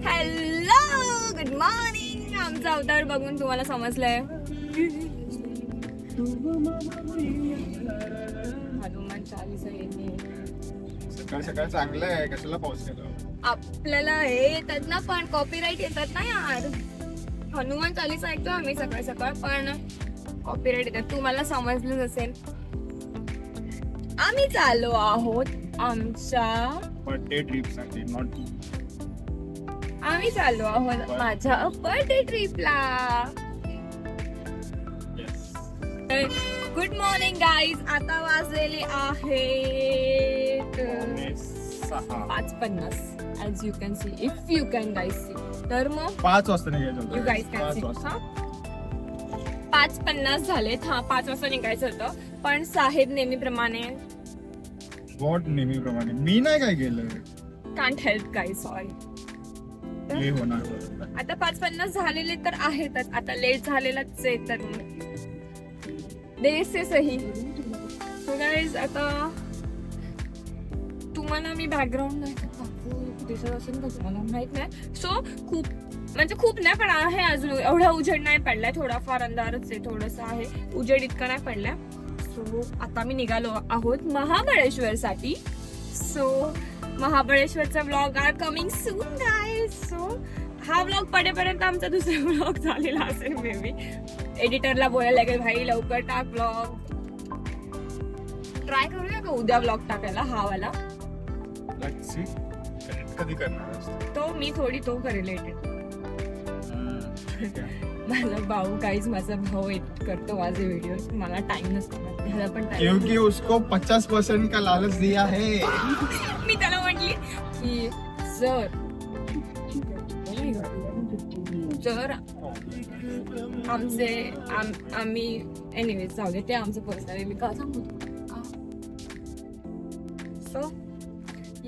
Hello good morning. आमचा अवतार बघून तुम्हाला समजलंय हनुमान चालीसा येते. सकाळ सकाळ चांगलं आहे, कशाला पाऊस केला. आपल्याला हे येतात ना पण कॉपीराईट येतात ना यार. हनुमान चालीसा ऐकतो आम्ही सकाळ सकाळ पण कॉपीराईट येतात. तुम्हाला समजलंच असेल. आम्ही चाललो आहोत आमच्या बर्थडे ट्रिप साठी. नॉट आम्ही चाललो आहोत माझ्या बर्थडे ट्रिपला. Good morning guys. आता वाजलेले आहेत 5:50 as you can see if you can guys see. तर मग 5 वाजता निघायचं यू गाईज कॅन सी. 5:50 झालेत. 5 वाजता निघायचं होतं पण साहेब नेहमीप्रमाणे वॉट नेहमीप्रमाणे मी नाही काय केलं. Can't help guys sorry. हे होणार. आता 5:50 झालेले तर आहेतच. आता लेट झालेलाच आहे तर देर से सही. सो गाईज आता तुम्हाला मी बॅकग्राऊंड नाही दिसत असेल का तुम्हाला माहित नाही. सो खूप म्हणजे खूप नाही पण आहे अजून एवढा उजेड नाही पडलाय. थोडाफार अंधारच आहे. थोडस आहे उजेड इतका नाही पडलाय. सो आता मी निघालो आहोत महाबळेश्वर साठी. सो महाबळेश्वरचा vlog are coming soon guys. So हा व्लॉग पडेपर्यंत आमचा दुसरा व्लॉग झालेला असेल मे बी. एडिटरला बोलायला लागेल भाई लवकर टाक व्लॉग. ट्राय करूया का उद्या व्लॉग टाकायला हा वाला. कधी करणार तो मी थोडी तो करेल एडिट. माझा भाऊ काहीच माझा भाऊ एडिट करतो माझे व्हिडिओ. मला टाइम नसतो ह्याला पण time क्योंकि उसको 50% का लालच दिया है. मी त्याला म्हटली की जर आम्ही एनिवेज जाऊ दे ते आमचं पर्सनल मी का सांगू. सो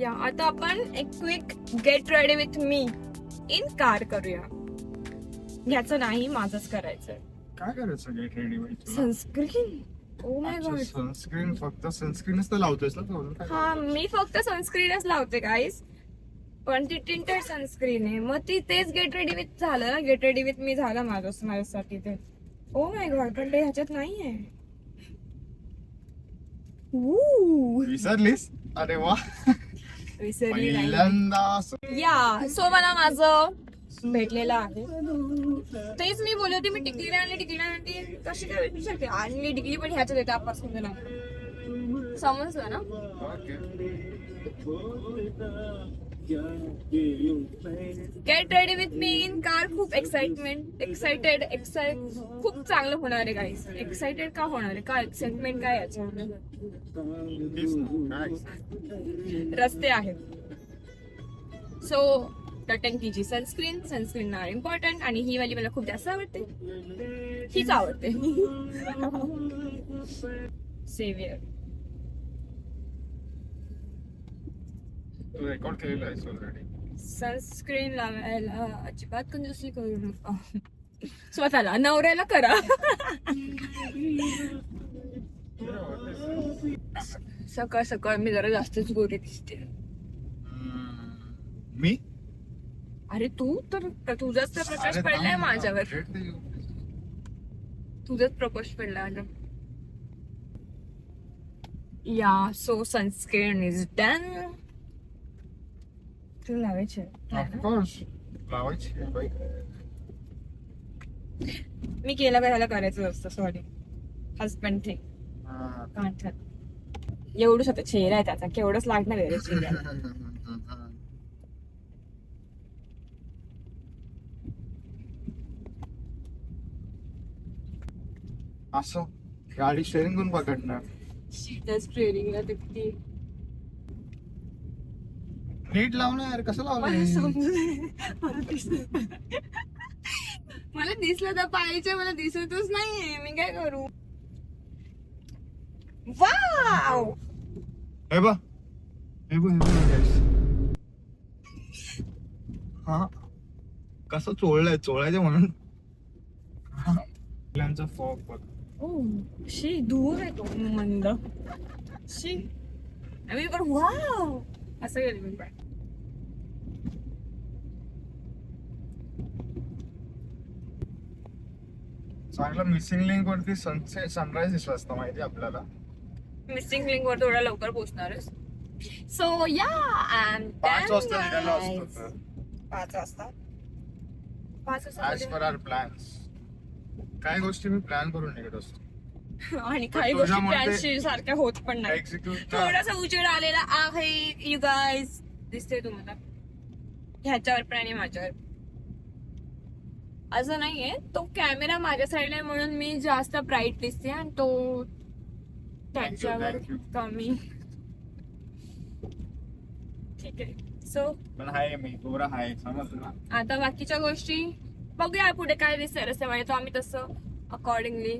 या आता आपण एक quick get ready with me in car करूया. ह्याचं नाही माझंच करायचंय. काय करायचं गेट रेडी व्हायचं. Sunscreen. Oh my God. Sunscreen फक्त सनस्क्रीनच तर लावतोयस ना तू. हा मी फक्त सनस्क्रीनच लावते गाईस. पण ती टिंटेड सनस्क्रीन आहे. मग ती तेच गेट रेडी विथ झालं ना. गेट रेडी विथ मी झालं माझ्यासाठी ते. ओ माय गॉड पण ते ह्याच्यात नाहीये. विसरलीस. अरे वा. विसरली नाही. पहिल्यांदा या सो मला माझं भेटलेलं आहे. तेच मी बोलले होते मी टिकली आणली कशी काय भेटू शकते. आणली टिकली पण ह्याच्यात येते आपासून ना. समजलं ना. Get ready with me in car. खूप एक्साइटेड खूप चांगलं होणार आहे गाईस. एक्साइटेड का होणार आहे का एक्साइटमेंट काय याच्या रस्ते आहेत. सो टटंकीची सनस्क्रीन आर इम्पॉर्टंट. आणि ही वाली मला खूप जास्त आवडते. हीच आवडते. सेवियर रेकॉर्ड केलेलं आहे ऑलरेडी. सनस्क्रीन लावायला अजिबात कंजूसी करू नका. स्वतःला नवऱ्याला करा. सकाळ सकाळ मी जरा जास्तच गोरी दिसते. मी अरे तू तर तुझाच तर प्रकाश पडलाय माझ्यावर. तुझाच प्रकाश पडलाय. या सो सनस्क्रीन इज डन. तू लावायची ऑफकोर्स लावायची. मी केलं का ह्याला करायचं असतं. Sorry husband thing. एवढंच आता चेहरा आहे त्याचा. केवढंच लागणार आहे चेहऱ्याला. असं गाडी स्टेअरिंग कोण पकडणार. स्टेअरिंगला किती नीट लावणार. कसं लावणार. मला दिसलं तर पाहिजे. मला दिसतच नाहीये. मी काय करू. वाव. हे बघ हा कसं चोळायचं म्हणून. फॉग बघ. शी दूर आहे तो मंद. शी आम्ही पण वाव असं गेलं मी पण. चांगलं मिसिंग लिंक वरती सनसेट सनराईज दिसला असता माहिती आपल्याला. मिसिंग लिंक वर थोडा लवकर पोहोचणारच. सो या 5 वाजता निघालो असतो तर. 5 वाजता ऍज पर आवर प्लॅन्स. काही गोष्टी मी प्लॅन करून निघत असतो. आणि काही गोष्टी तुझ्यामुळे प्लॅन सारख्या होत पण नाही. एक्झिक्यूट थोडासा उजेड आलेला आहे यू गाईज, दिसते तुम्हाला ह्याच्यावर पण आणि माझ्यावर. असं नाहीये, तो कॅमेरा माझ्या साईडला आहे म्हणून मी जास्त ब्राईट दिसते आणि तो त्याच्यावर Thank you. कमी. ठीक आहे. सो पण हाय मी गोरा हाय समजलं ना. आता बाकीच्या गोष्टी बघूया पुढे काय दिसतंय रस्त्यामध्ये, तो आम्ही तसं अकॉर्डिंगली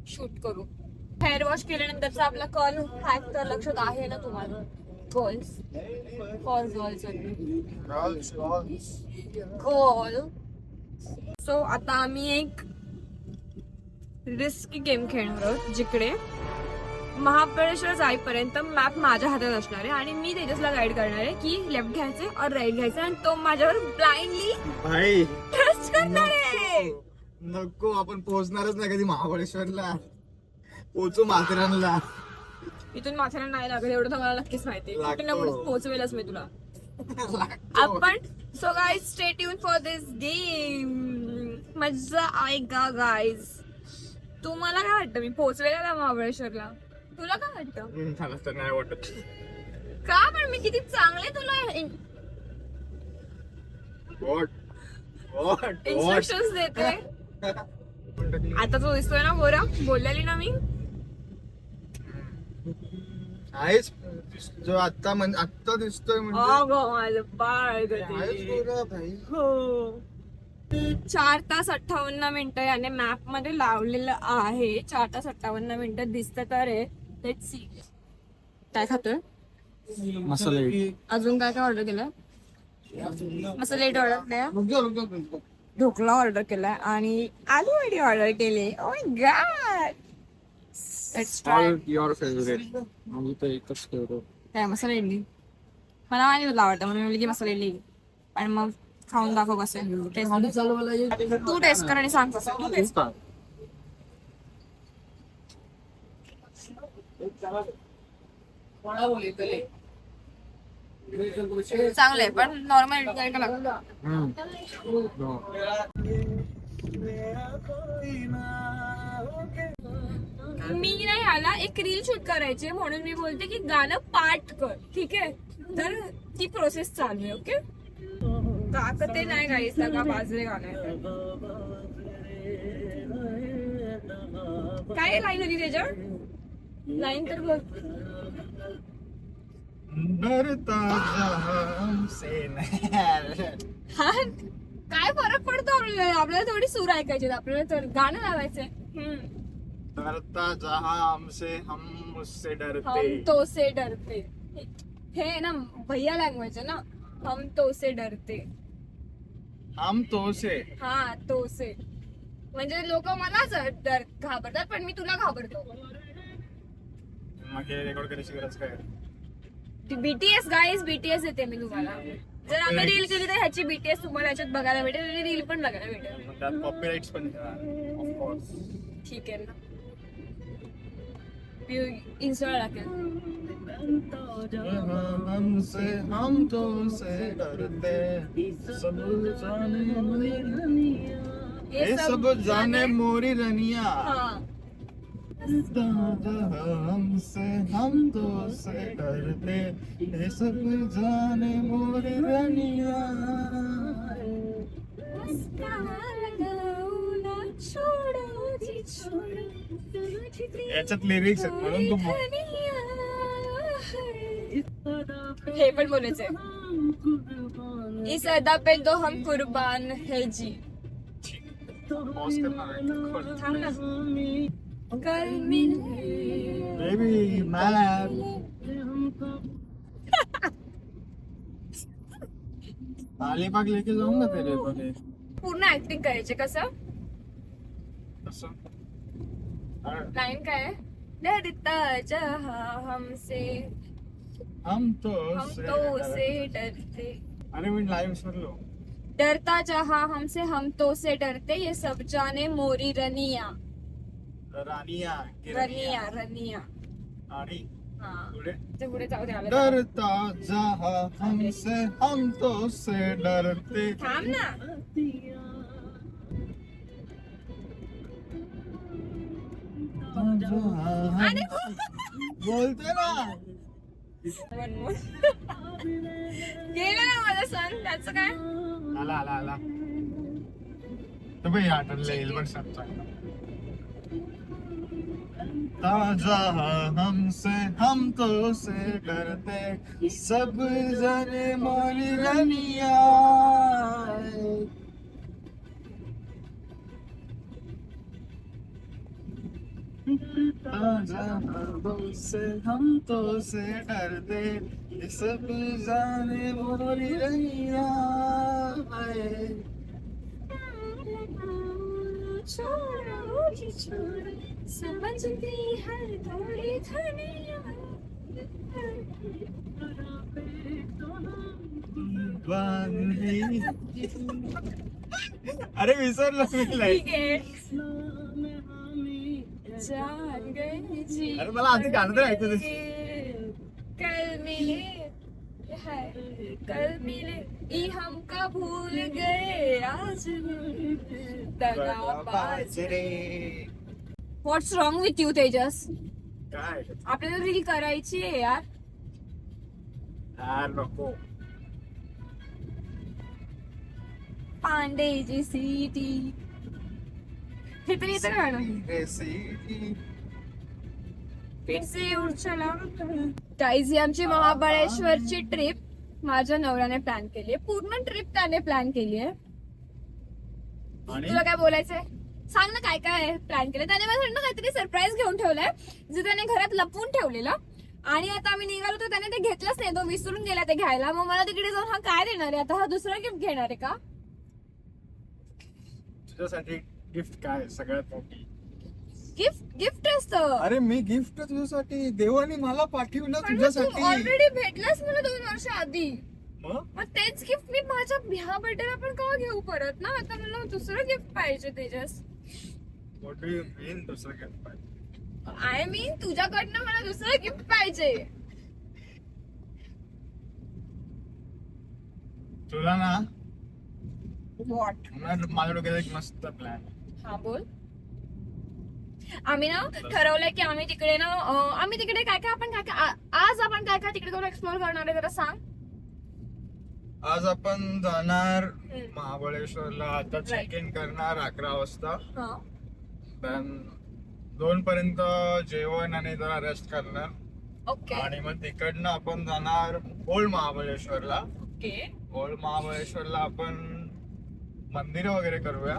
शूट करू. हेअर वॉश केल्यानंतरचा आपला कॉल हॅक तर लक्षात आहे ना तुम्हाला, girls for girls call. So आता आम्ही एक रिस्की गेम खेळणार आहोत जिकडे महाबळेश्वर जाईपर्यंत मॅप माझ्या हातात असणार आहे आणि मी तेजसला गाईड करणार आहे की लेफ्ट घ्यायचे और राईट घ्यायचं आणि तो माझ्यावर ब्लाइंडली भाई ट्रस्ट करणार आहे. नको, आपण पोहोचणारच नाही कधी महाबळेश्वरला. पोहोचू माथेरानला. इथून माथेरान नाही लागत एवढं तर मला नक्कीच माहिती. लागतो. कुठे ना कुठे पोहोचवेलच मी तुला. आपण so guys stay tune for this game. मजा आएगा गाईज. तुम्हाला काय वाटतं मी पोहोचवेल का महाबळेश्वरला? तुला काय वाटतं? मला तर नाही वाटत. का पण मी किती चांगले तुला इन्स्ट्रक्शन्स देते. आता तो दिसतोय ना गोरा, बोललेली ना मी. आहेच जो आता दिसतोय म्हणजे अगं माझं बाळ आहेच गं. गोरा भाई. हो. 4 तास 58 मिनिटं याने मॅप मध्ये लावलेलं आहे. 4 तास 58 मिनिटं दिसतं तर आहे. Let's see. काय खातोय? मसाले. अजून काय काय ऑर्डर केलं? मसाले ऑर्डर केलाय, ढोकळा ऑर्डर केलाय आणि आलू वडी ऑर्डर केली. Oh my God. Let's try. Your favourite. म्हणजे ते एकच ठेवतो. काय मसाला इडली? मला माहिती तुला आवडतं म्हणून मी की मसाला इडली. आणि मग खाऊन दाखव कसं आहे. तू टेस्ट कर आणि सांग कसं. तू टेस्ट कर. चांगलं आहे पण नॉर्मल इडली का लागतं? मी नाही आला एक रील शूट करायची म्हणून मी बोलते की गाणं पाठ कर. ठीक आहे, तर ती प्रोसेस चालू आहे. ओके. ते नाही गाईस का बाजरे गाणं काय लाईन होती त्याच्यावर? लाईन तर बघ. डरता हमसे नहीं. हा काय फरक पडतो आपल्याला थोडी सूर ऐकायची, आपल्याला तर गाणं लावायचंय. डरता जहां हमसे हम उससे डरते. हम तो से डरते. हे ना भैया लँग्वेज आहे ना. हम तो से डरते. हम तो से. हा तो से म्हणजे लोक मलाच घाबरतात पण मी तुला घाबरतो. मग हे रेकॉर्ड करायची गरज काय? बीटीएस गाईज, बीटीएस देते मी तुम्हाला. जर आम्ही रील केली तर ह्याची बीटीएस तुम्हाला ह्याच्यात बघायला भेटेल आणि रील पण बघायला भेटेल. त्यात कॉपीराइट्स पण ऑफ कोर्स. ठीक आहे ना. इन्स्टॉल टाकेल. हमसे हम तो से डरते सब जाने ये सब जाने मोरी रनिया. हा हमसे हम तो से डरते ये सब जाने मोरी रनिया. याच्यात लिरिक्स आहेत म्हणून तू हे पण बोलायचंय. इस अदा पे तो हम कुर्बान है जी. पॉज करणार आहे. थांब ना. कल मिले बेबी मॅम. अलिबाग लेके जाऊंगा तेरे बने. पूर्ण ऍक्टिंग करायचे. कसं असं लाईन काय आहे? डरता जहां हमसे हम तो हम तो से डरते. अरे मी लाईव्ह विसरलो. डरता जहां हमसे हम तो से डरते ये सब जाने मोरी रनिया. रानिया रनिया रनिया. आणि हा पुढे ते पुढे जाऊ दे. डरता जहा हमसे हम तो से डरते. थांब ना. आणि बोलते ना. गेला ना माझा सण. त्याचं काय. आला आला आला. तर भाई आठवलं येईल बघ सांगता. ताजा हमसे हम तो से डरते सब जने मोरी रनिया. ताजा हमसे हम तो से डरते सब जने मोरी रनिया. छोड़ो जी छोड़ो समझती हर थोड़ी धनिया. अरे विसरलो मी लाईन. ठीक आहे. जान गई जी. अरे मला आधी गाणं तर ऐकू दे. कल मिले है कल मिले ई हमका भूल गए आज दगाबाज. व्हॉट्स रॉंग विथ यू तेजस. काय आपल्याला रील करायची आहे यार. यार नको. पांडे जी सिटी. हे तरी येतं गाणं. फिर से उठ चला. गाईज, ही आमची महाबळेश्वरची ट्रिप माझ्या नवऱ्याने प्लॅन केली आहे. पूर्ण ट्रिप त्याने प्लॅन केली आहे. तुला काय बोलायचंय सांग ना. काय काय प्लॅन केलं त्याने. माझ्याकडनं काहीतरी सरप्राईज घेऊन ठेवलंय जे त्याने घरात लपवून ठेवलेलं. आणि आता आम्ही निघालो तर त्याने ते घेतलंच नाही. तो विसरून गेला ते घ्यायला. मग मला तिकडे जाऊन हा काय देणार आहे आता. हा दुसरा गिफ्ट घेणार आहे का. तुझ्यासाठी गिफ्ट काय सगळ्यात मोठी. गिफ्ट असतं. अरे मी गिफ्ट तुझ्यासाठी देवाने मला पाठवलं तुझ्यासाठी. ऑलरेडी भेटलास मला 2 वर्ष आधी. मग तेच गिफ्ट मी माझ्या ह्या बर्थडेला पण का घेऊ परत ना. आता मला दुसरं गिफ्ट पाहिजे तेजस. व्हॉट डू यू मीन दुसरं गिफ्ट पाहिजे. आय मीन तुझ्याकडनं मला दुसरं गिफ्ट पाहिजे. तुला ना व्हॉट. माझ्या डोक्यात एक मस्त प्लॅन. हा बोल. आम्ही ना ठरवलंय की आम्ही तिकडे ना आम्ही तिकडे काय काय आपण काय काय आज आपण काय काय तिकडे जाऊन एक्सप्लोर करणार आहे जरा सांग. आज आपण जाणार महाबळेश्वरला. आता चेक इन करणार 11 वाजता. हा. देन 2 पर्यंत जेवण आणि जरा रेस्ट करणार. ओके आणि मग तिकडनं आपण जाणार ओल्ड महाबळेश्वरला. ओके. ओल्ड महाबळेश्वरला आपण मंदिर वगैरे करूया.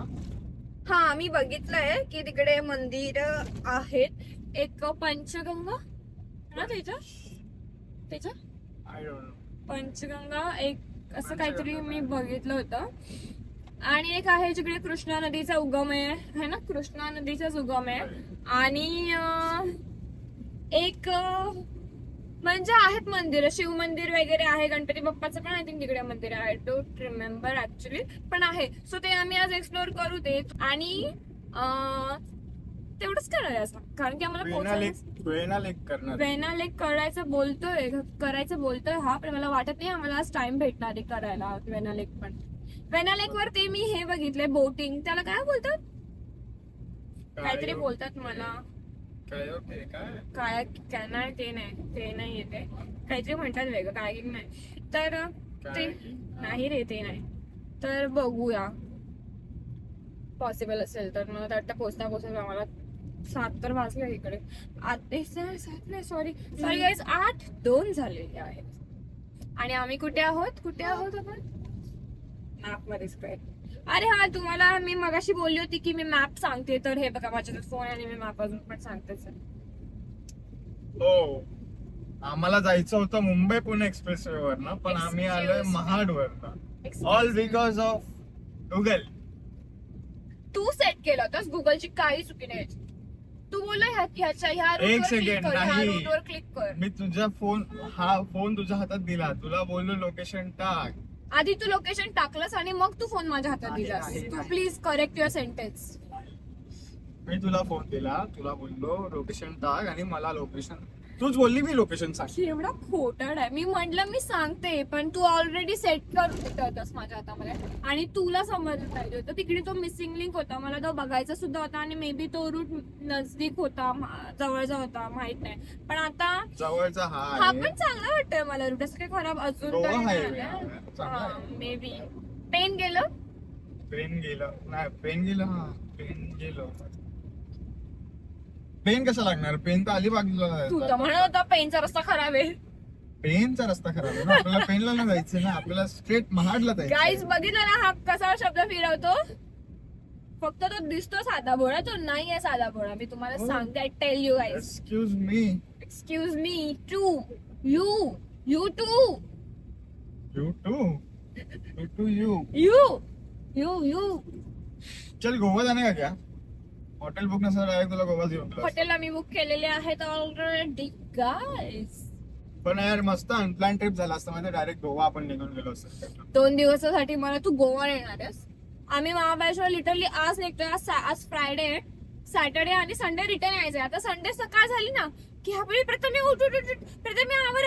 हा मी बघितलंय की तिकडे मंदिर आहेत. एक पंचगंगा ना त्याच्या आय डोंट नो. पंचगंगा एक असं काहीतरी मी बघितलं होतं. आणि एक आहे जिकडे कृष्णा नदीचा उगम आहे ना. कृष्णा नदीचाच उगम आहे. आणि एक म्हणजे आहेत मंदिर. शिव मंदिर वगैरे आहे. गणपती बाप्पाचं पण आय थिंक तिकडे मंदिर आहे. डोंट रिमेंबर ऍक्च्युली पण आहे. सो ते आम्ही आज एक्सप्लोर करू देत. आणि तेवढंच करणार आहे असं. कारण की आम्हाला वेणा लेक करणार. वेणा लेक करायचं बोलतोय हा. पण मला वाटत नाही आम्हाला आज टाइम भेटणार आहे करायला वेणा लेक. पण वेणा लेक वर ते मी हे बघितलंय बोटिंग. त्याला काय बोलतात काहीतरी बोलतात मला. काय नाही ते नाही येते. काहीतरी म्हणतात वेगळं कायकिंग नाही. तर ते नाही रे ते नाही. तर बघूया पॉसिबल असेल तर. मला वाटतं पोचता आम्हाला 7 तर वाजले इकडे. 7 नाही सॉरी गाईज 8:02 झालेले आहेत. आणि आम्ही कुठे आहोत आपण मॅप मध्येच काय. अरे हा तुम्हाला मी मगाशी बोलली होती की मी मॅप सांगते. तर हे बघा माझ्याकडे फोन आणि मी मॅप अजून पण सांगतेच. हो आम्हाला जायचं होतं मुंबई पुणे एक्सप्रेसवे वर ना. पण आम्ही आलोय महाडवर. All because of Google. तू सेट केलं होतास. गुगलची काही चुकी नाही. तू बोलला ह्या एक सेकंड नाही. रूटवर क्लिक कर. मी तुझा फोन तुझ्या हातात दिला. तुला बोललो लोकेशन टाक. आधी तू लोकेशन टाकलंस आणि मग तू फोन माझ्या हातात दिलास. नाही, तू नाही. Please correct your sentence. मी तुला फोन दिला, तुला बोललो लोकेशन टाक आणि मला लोकेशन, तूच बोलली मी लोकेशन सांग. एवढा खोटाड आहे. मी म्हंटल मी सांगते पण तू ऑलरेडी सेट करून होतास माझ्या हातामध्ये आणि तुला समजलं पाहिजे होतं. तिकडे तो मिसिंग लिंक होता, मला तो बघायचा सुद्धा होता आणि मे बी तो रूट नजदीक होता, जवळचा होता, माहित नाही. पण आता जवळचा हा हा पण चांगला वाटतोय मला रूट, असं काही खराब अजून गोवा काही हायवे नाही. चांगला आहे. मे बी पेन गेलं. पेन गेलं नाही, पेन गेलं. हा पेन गेलं. पेन कसं लागणार, पेन तर अलिबागला तू तर जायचं. म्हणत होता पेनचा रस्ता खराब आहे. पेनचा रस्ता खराब आहे ना, आपल्याला पेनला नाही जायचं ना, आपल्याला स्ट्रेट महाडला जायचं. गाईज बघितलं ना हा कसा शब्द फिरवतो. फक्त तो दिसतो साधा भोळा, तो नाहीये साधा भोळा. मी तुम्हाला हो. सांगते, I tell you guys. Excuse me. Excuse me to you to you to. You to you. You चल गोवा जाणे का क्या? हॉटेल बुक नसणार डायरेक्ट तुला गोवा घेऊन जाऊ. हॉटेल आम्ही बुक केलेले आहेत ऑलरेडी गाईज. पण यार मस्त अनप्लॅन ट्रिप झाला असतं माहिती, डायरेक्ट गोवा आपण निघून गेलो असतो. 2 दिवसासाठी मला तू गोवा येणार आहेस. आम्ही महाबळेश्वर लिटरली आज निघतोय. आज फ्रायडे आहे, सॅटर्डे आणि संडे रिटर्न यायचंय. आता संडे सकाळ झाली ना की आपली प्रथम उठ प्रथम आवर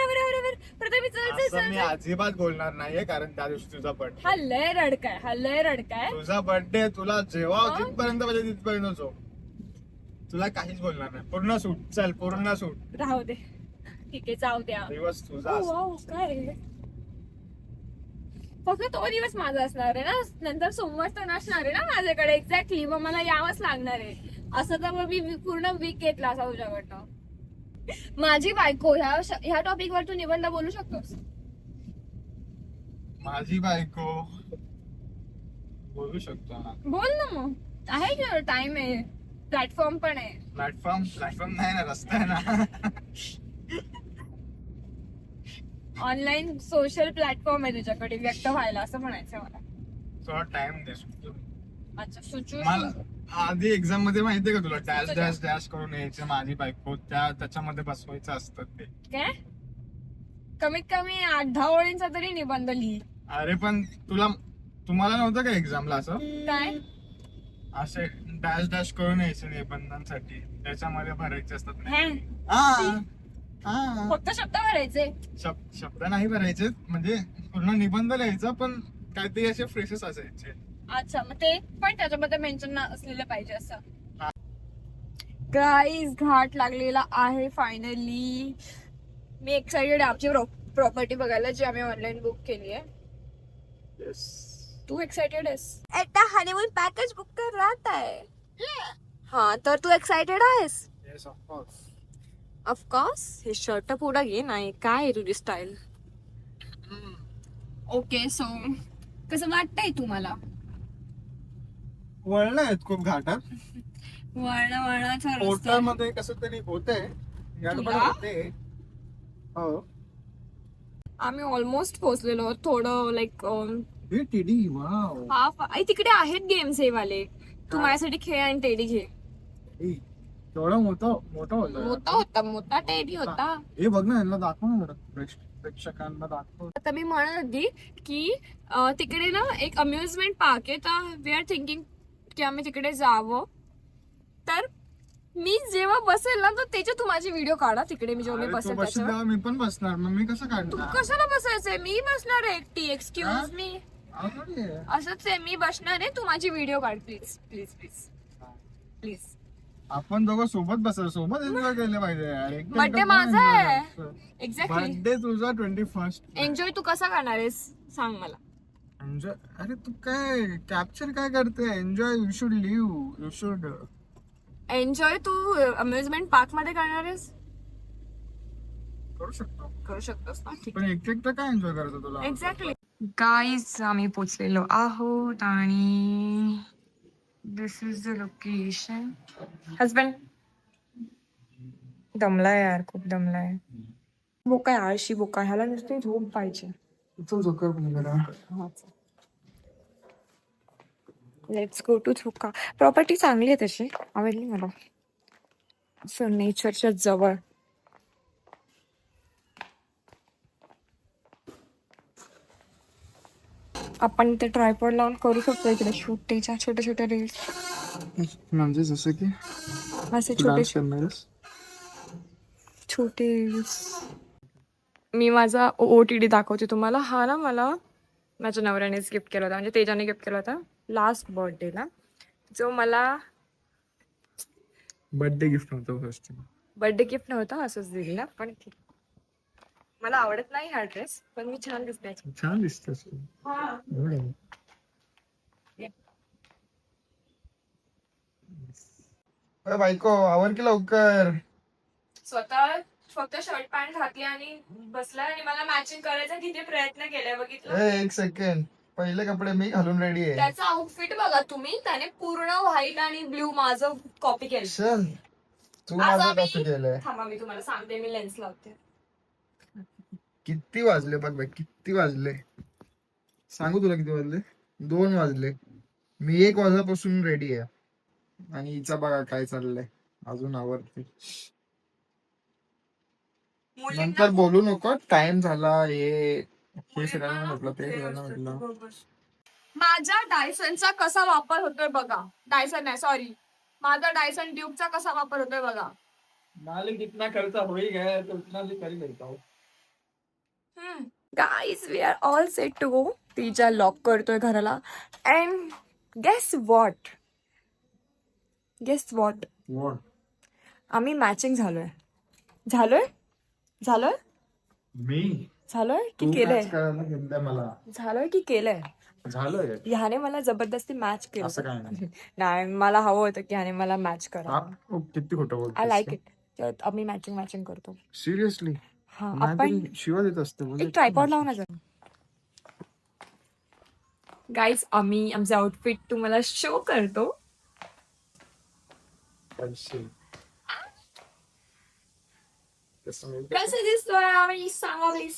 प्रथम असं मी चल. अजिबात बोलणार नाहीये, कारण त्या दिवशी तुझा बर्थडे. हा लय रडकाय. तुझा बर्थडे, तुला जेव्हा हा? जिथपर्यंत पाहिजे तिथपर्यंत जो, तुला काहीच बोलणार नाही. पूर्ण सूट. चल पूर्ण सूट. राहू दे, ठीक आहे, जाऊ द्या. दिवस तुझा ओ, असतो. वाव, काय आहे? फक्त तो दिवस माझा असणार आहे ना, नंतर सोमवार तर नसणार आहे ना माझ्याकडे. एक्झॅक्टली, मग मला यावंच लागणार आहे. असं तर मग मी पूर्ण वीक घेतला असा तुझ्याकडनं. माझी बायको, ह्या टॉपिक वर तू निबंध बोलू शकतोस. माझी बायको बोलू शकतो ना. बोल ना मग, आहे की टाइम आहे, प्लॅटफॉर्म पण आहे. प्लॅटफॉर्म नाही ना, रस्ता आहे ना. ऑनलाईन सोशल प्लॅटफॉर्म आहे तुझ्याकडे व्यक्त व्हायला, असं म्हणायचं मला. थोडा टाइम दे. अच्छा, सुचू. मला आधी एक्झाम मध्ये माहितीये का तुला, डॅश डॅश डॅश करून यायचे माझी बायको, त्याच्यामध्ये बसवायचं असतं ते. काय कमीत कमी 8-10 ओळींचा तरी निबंध लिही. अरे पण तुम्हाला नव्हतं का एक्झामला असं, काय असे डॅश डॅश करून यायचे निबंधांसाठी, त्याच्यामध्ये भरायचे असतात ना. हे? हा. हा. फक्त शब्द भरायचे. शब्द नाही भरायचे, म्हणजे पूर्ण निबंध लिहायचा, पण काहीतरी असे फ्रेशेस असायचे. अच्छा, मग ते पण त्याच्यामध्ये मेन्शन असलेलं पाहिजे असं. गाईज, घाट लागलेला आहे फायनली. मी एक्साइटेड आहे आमची प्रॉपर्टी बघायला, जी आम्ही ऑनलाईन बुक केली आहे. तू एक्साइटेड आहेस? एकटा हनीमून पॅकेज बुक कर राहत आहे. हा, तर तू एक्साइटेड आहेस? Yes, of course. ऑफकोर्स. हे शर्ट पुढे घे. नाही, काय आहे तुझी स्टाईल? ओके, सो कसं वाटतंय तुम्हाला? वळण आहेत खूप घाटात. वळणाचा पोर्टर मध्ये कसं तरी होतंय, गडबड तुला? होते. हो. आम्ही ऑलमोस्ट पोहोचलेलो आहोत. थोडं लाईक हे टीडी, वाव. हाफ. तिकडे आहेत गेम्स हे वाले. तू माझ्यासाठी खेळ आणि टेडी घे. तेवढा मोठा होता. मोठा टेडी होता. हे बघ ना, यांना दाखव ना जरा, प्रेक्षकांना दाखव. आता मी म्हणत होती की तिकडे ना एक अम्युजमेंट पार्क आहे, तर वी आर थिंकिंग की आम्ही तिकडे जावं. तर मी जेव्हा बसेल ना, तर त्याच्यात तू माझी व्हिडिओ काढा तिकडे. मी जेव्हा अरे, मी तू बसेल बसशील त्याच्यावर. तेव्हा मी पण बसणार, मग मी कसं तू काढणार? कशाला बसायचंय? मी बसणार आहे एकटी. Excuse me. अवघड आहे. असंच आहे, मी बसणार आहे. तू माझी व्हिडिओ काढ प्लीज प्लीज प्लीज प्लीज. आपण दोघं सोबत बसायला, सोबत एन्जॉय केले पाहिजे यार. एकटं बर्थडे एकटं माझा कोण आहे. enjoy करतं? एक्झॅक्टली. बर्थडे तुझा 21st. एन्जॉय तू कसा करणार आहेस सांग मला. एन्जॉय, अरे तू काय कॅप्चर काय करते? Enjoy, you should live, you should. Enjoy तू अम्युजमेंट पार्क मध्ये करणार आहेस? करू शकतोस ना, ठीक. पण एकटं काय एन्जॉय करायचं तुला? एक्झॅक्टली. गाईज, आम्ही पोचलेलो आहोत आणि दिस इज द लोकेशन. हजबंड दमलाय यार, खूप दमलाय. बोका आळशी बोका, ह्याला नुसती झोप पाहिजे. लेट्स गो टू झोका. प्रॉपर्टी चांगली आहे तशी, आवडली मला. सो नेचरच्या जवळ. आपण ते ट्रायपॉड लावून करू शकतो इकडे शूट त्याच्या छोट्या छोट्या रील्स. म्हणजे जसं की असे छोटे छोटे रील्स. मी माझा OOTD दाखवते तुम्हाला. हा ना मला माझ्या नवऱ्यानेच गिफ्ट केला होता, म्हणजे तेजाने गिफ्ट केला होता लास्ट बर्थडेला, जो मला बर्थडे गिफ्ट होतं फर्स्ट. बर्थडे गिफ्ट नव्हता, असंच दिलेला. पण ठीक. मला आवडत नाही हा ड्रेस, पण मी छान दिसते याच्यात. छान दिसत. बायको आवर की लवकर. स्वतः फक्त शर्ट पॅन्ट घातली आणि बसलाय आणि मला मॅचिंग करायचा किती प्रयत्न केलाय बघितलं. एक सेकंड, पहिले कपडे मी घालून रेडी आहे. त्याचा आउटफिट बघा तुम्ही, त्याने पूर्ण व्हाईट आणि ब्ल्यू माझं कॉपी केलं. चल तू आज माझं आम्ही- कॉपी केलंय. थांबा मी तुम्हाला सांगते, मी लेन्स लावते. किती वाजले बघ बाई, किती वाजले सांगू तुला किती वाजले? 2 वाजले. मी 1 वाजल्यापासून रेडी आहे आणि हिचा बघा काय चाललंय, अजून आवडते. नंतर बोलू नको, टाइम झाला. हे फिरायला म्हटलं, ते फिरायला म्हटलं. माझ्या डायसनचा कसा वापर होतोय बघा. डायसन नाही, सॉरी, माझा डायसन ड्यूबचा कसा वापर होतोय बघा. मालिक जितना खर्च हो ही गया तो उतना भी कर ही लेता हूँ. Guys we are all set to go. तिच्या लॉक करतोय घराला. अँड गेस वॉट आम्ही मॅचिंग झालोय. झालोय मी की केलंय? मला झालोय की केलंय? झालंय. ह्याने मला जबरदस्ती मॅच केलं. असं काय नाही. नाही, मला हवं होतं की ह्याने मला मॅच करा. किती खोटं बोलतोस. I like it. आम्ही मॅचिंग करतो. सिरियसली? हा, आपण शिवा देत असते. एक ट्रायपॉड लावून जरा. गाईज आम्ही आमचे आउटफिट तुम्हाला शो करतो. कसं दिसतोय आम्ही सांगा प्लीज.